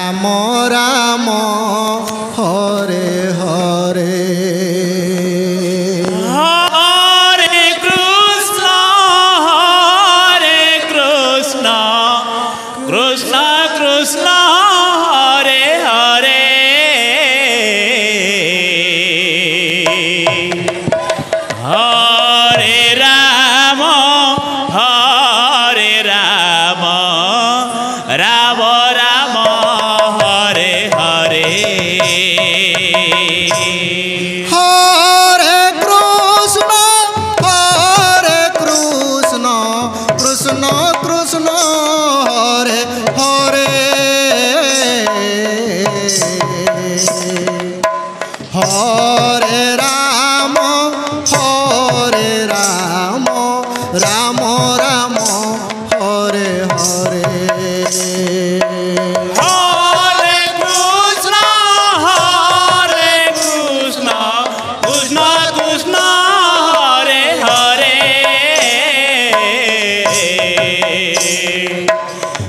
Ram Ram Hare Hare Krishna Krishna Hare Hare Hare Ram Ram Ram Hare Hare Hare Krishna Krishna Krishna Hare Hare Hare Ram Ram Ram Hare Hare Hare Krishna Krishna Krishna Hare Hare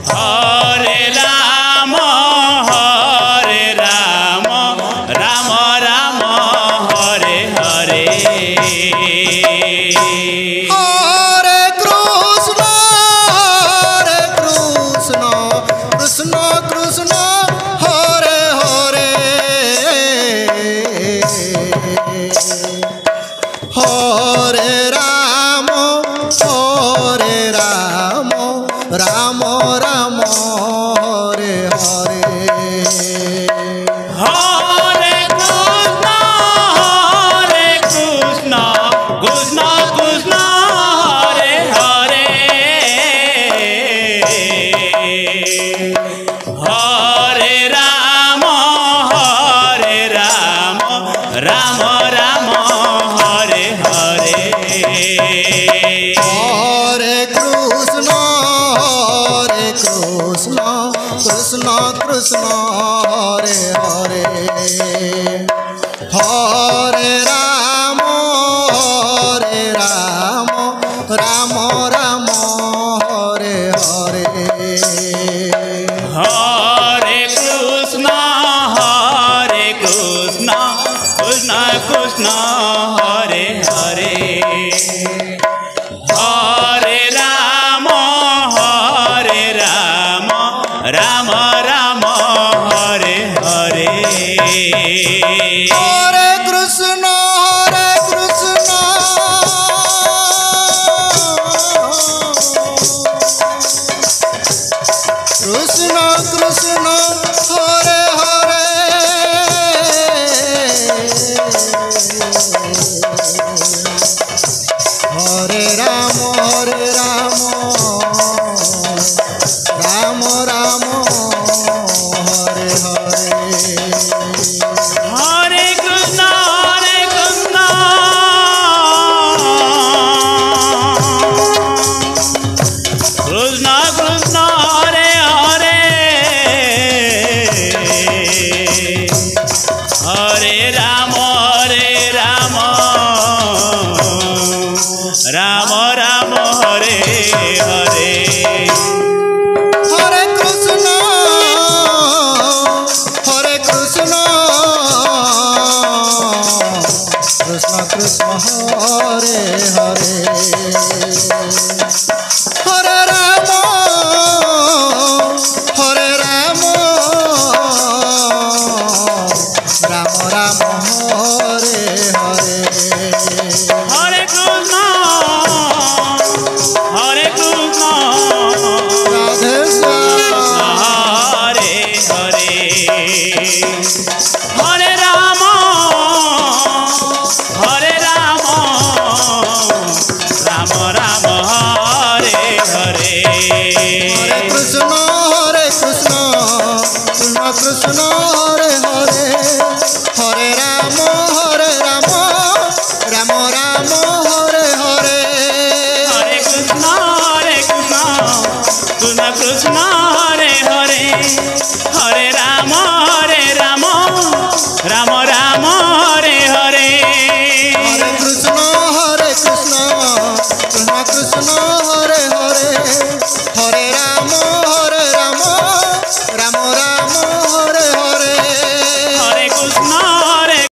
Hare Ram Ram Ram Hare Hare Hare Krishna Krishna Krishna Hare Hare Hare Ram Ram Ram Hare Hare Hare Krishna Krishna Krishna Hare Hare Hare Ram Ram Ram Hare Hare Hare Krishna Krishna Krishna Hare Hare Hare Ram Ram Ram Hare Hare Hare Krishna Krishna Krishna Hare Hare Hare Ram Ram Ram Hare Hare Hare Krishna Krishna Krishna Hare Hare Hare Ram Ram Ram Hare Hare Hare Krishna Krishna Krishna Hare Hare Hare Ram Ram Ram Hare Hare Hare Krishna Krishna Krishna Hare Hare Hare Ram Ram Ram Hare Hare Hare Krishna Radhe Shyam Hare Hare Hare Ram Ram Ram Hare Hare Hare Krishna Krishna Krishna Hare Hare Hare Ram